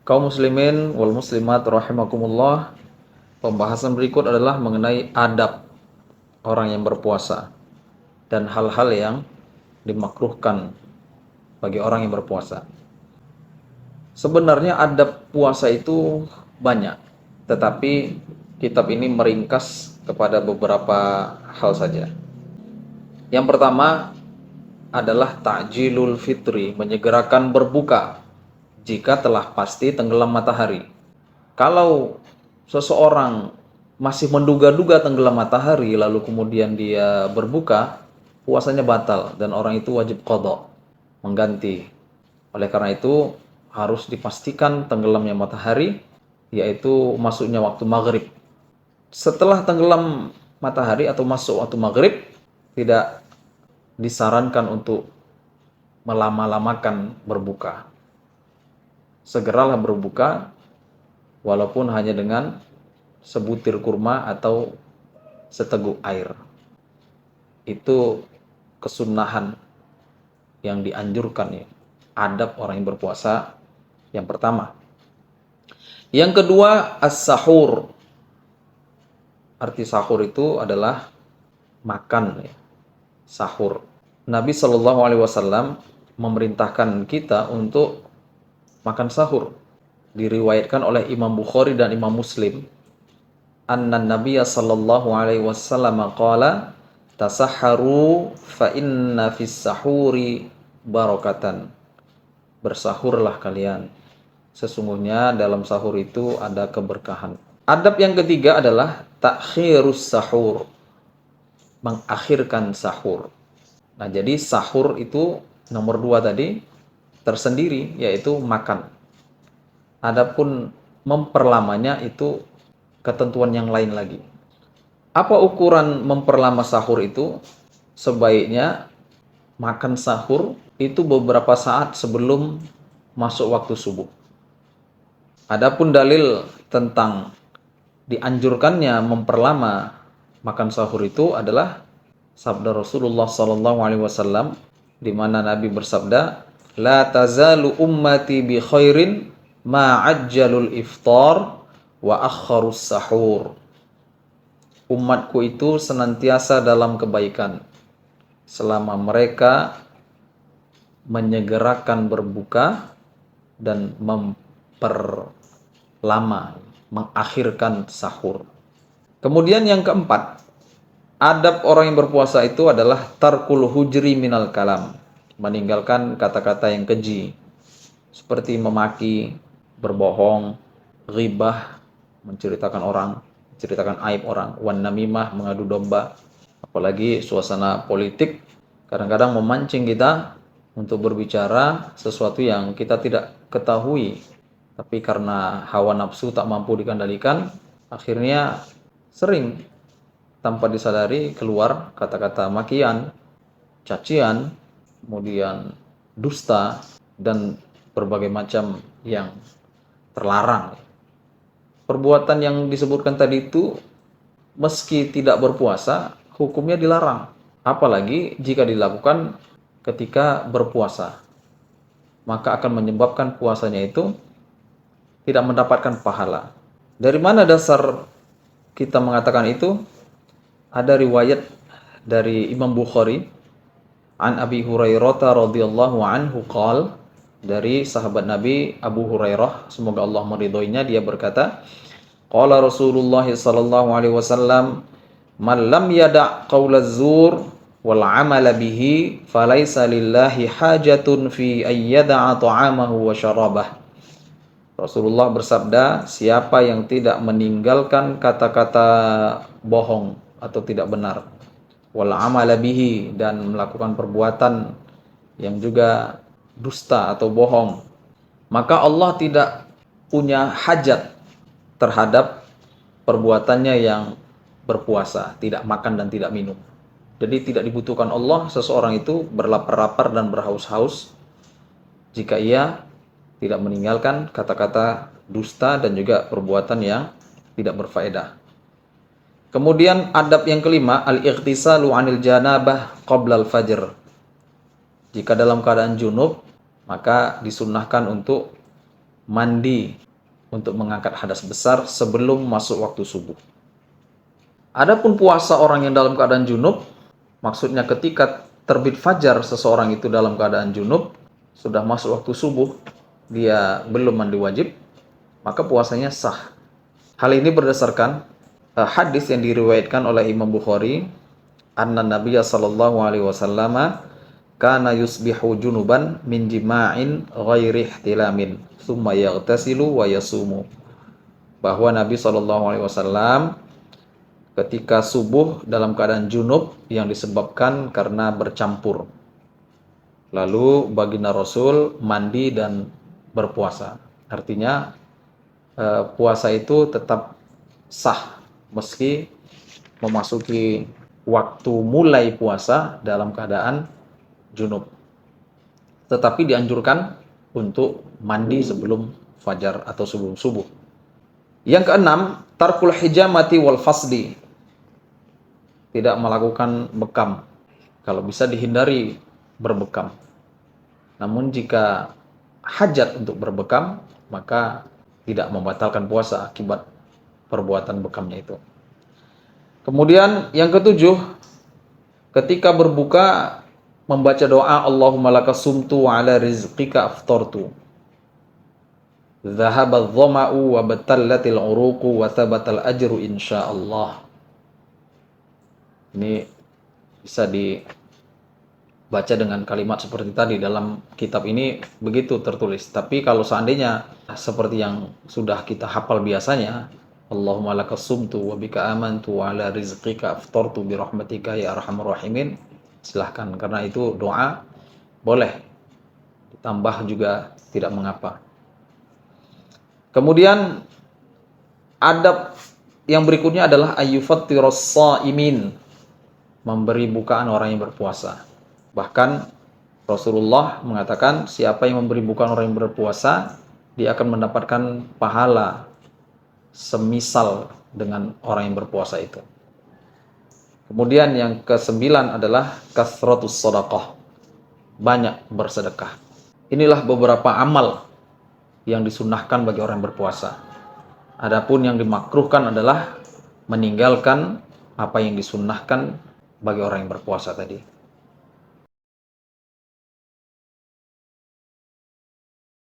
Kaum muslimin wal muslimat rahimakumullah. Pembahasan berikut adalah mengenai adab orang yang berpuasa dan hal-hal yang dimakruhkan bagi orang yang berpuasa. Sebenarnya adab puasa itu banyak, tetapi kitab ini meringkas kepada beberapa hal saja. Yang pertama adalah ta'jilul fitri, menyegerakan berbuka jika telah pasti tenggelam matahari. Kalau seseorang masih menduga-duga tenggelam matahari lalu kemudian dia berbuka, puasanya batal dan orang itu wajib qadha, mengganti. Oleh karena itu harus dipastikan tenggelamnya matahari, yaitu masuknya waktu maghrib. Setelah tenggelam matahari atau masuk waktu maghrib, tidak disarankan untuk melama-lamakan berbuka. Segeralah berbuka, walaupun hanya dengan sebutir kurma atau seteguk air. Itu kesunahan yang dianjurkan ya. Adab orang yang berpuasa yang pertama. Yang kedua, as-sahur. Arti sahur itu adalah makan ya. Sahur. Nabi Shallallahu Alaihi Wasallam memerintahkan kita untuk makan sahur. Diriwayatkan oleh Imam Bukhari dan Imam Muslim, anna Nabiyya Shallallahu Alaihi Wasallam qala tasahharu fa inna fis sahuri barakatan. Bersahurlah kalian, sesungguhnya dalam sahur itu ada keberkahan. Adab yang ketiga adalah takhirus sahur, mengakhirkan sahur. Nah, jadi sahur itu nomor 2 tadi tersendiri, yaitu makan. Adapun memperlamanya itu ketentuan yang lain lagi. Apa ukuran memperlama sahur itu? Sebaiknya makan sahur itu beberapa saat sebelum masuk waktu subuh. Adapun dalil tentang dianjurkannya memperlama makan sahur itu adalah sabda Rasulullah SAW, di mana Nabi bersabda, la tazalu ummati bi khairin ma ajjalul iftar wa akharus sahur. Umatku itu senantiasa dalam kebaikan selama mereka menyegerakan berbuka dan memperlama, mengakhirkan sahur. Kemudian yang keempat, adab orang yang berpuasa itu adalah tarkul hujri minal kalam, meninggalkan kata-kata yang keji, seperti memaki, berbohong, ghibah, menceritakan orang, menceritakan aib orang, wan namimah, mengadu domba. Apalagi suasana politik kadang-kadang memancing kita untuk berbicara sesuatu yang kita tidak ketahui, tapi karena hawa nafsu tak mampu dikendalikan, akhirnya sering tanpa disadari keluar kata-kata makian, cacian, kemudian dusta, dan berbagai macam yang terlarang. Perbuatan yang disebutkan tadi itu meski tidak berpuasa, hukumnya dilarang. Apalagi jika dilakukan ketika berpuasa, maka akan menyebabkan puasanya itu tidak mendapatkan pahala. Dari mana dasar kita mengatakan itu? Ada riwayat dari Imam Bukhari an Abi Hurairah radhiyallahu anhu qala, dari sahabat Nabi Abu Hurairah, semoga Allah meridhoinya, dia berkata, qala Rasulullah sallallahu alaihi wasallam, man lam yada' qaulaz zur wal 'amala bihi falaysa lillahi hajatun fi ayyada'a ta'amahu wa syarabah. Rasulullah bersabda, siapa yang tidak meninggalkan kata-kata bohong atau tidak benar, wal 'amala bihi, dan melakukan perbuatan yang juga dusta atau bohong, maka Allah tidak punya hajat terhadap perbuatannya yang berpuasa, tidak makan dan tidak minum. Jadi tidak dibutuhkan Allah seseorang itu berlapar-lapar dan berhaus-haus jika ia tidak meninggalkan kata-kata dusta dan juga perbuatan yang tidak berfaedah. Kemudian adab yang kelima, al-ightisalu 'anil janabah qabla al-fajr. Jika dalam keadaan junub, maka disunnahkan untuk mandi untuk mengangkat hadas besar sebelum masuk waktu subuh. Adapun puasa orang yang dalam keadaan junub, maksudnya ketika terbit fajar seseorang itu dalam keadaan junub, sudah masuk waktu subuh, dia belum mandi wajib, maka puasanya sah. Hal ini berdasarkan hadis yang diriwayatkan oleh Imam Bukhari, anna Nabiyya sallallahu alaihi wasallam kana yusbihu junuban min jima'in ghairi ihtilamin thumma yaghtasilu wa yasumu. Bahwa Nabi sallallahu alaihi wasallam ketika subuh dalam keadaan junub yang disebabkan karena bercampur. Lalu baginda Rasul mandi dan berpuasa. Artinya puasa itu tetap sah meski memasuki waktu mulai puasa dalam keadaan junub. Tetapi dianjurkan untuk mandi sebelum fajar atau sebelum subuh. Yang keenam, tarkul hijamati wal fasdi. Tidak melakukan bekam. Kalau bisa dihindari berbekam. Namun jika hajat untuk berbekam, maka tidak membatalkan puasa akibat perbuatan bekamnya itu. Kemudian yang ketujuh, ketika berbuka membaca doa Allahumma laka sumtu wa ala rizqika aftartu. Dhahaba adh-dhama'u wa batallatil uruqu wa thabatal ajru insyaallah. Ini bisa dibaca dengan kalimat seperti tadi. Dalam kitab ini begitu tertulis. Tapi kalau seandainya seperti yang sudah kita hafal biasanya, Allahumma laka sumtu wa bika amantu wa ala rizqika aftartu bi rahmatika ya arhamar rahimin. Silahkan, karena itu doa boleh ditambah juga tidak mengapa. Kemudian adab yang berikutnya adalah ayyufattiras shaimin, memberi bukaan orang yang berpuasa. Bahkan Rasulullah mengatakan siapa yang memberi bukaan orang yang berpuasa, dia akan mendapatkan pahala semisal dengan orang yang berpuasa itu. Kemudian yang ke-9 adalah kasratus shadaqah, banyak bersedekah. Inilah beberapa amal yang disunnahkan bagi orang yang berpuasa. Adapun yang dimakruhkan adalah meninggalkan apa yang disunnahkan bagi orang yang berpuasa tadi.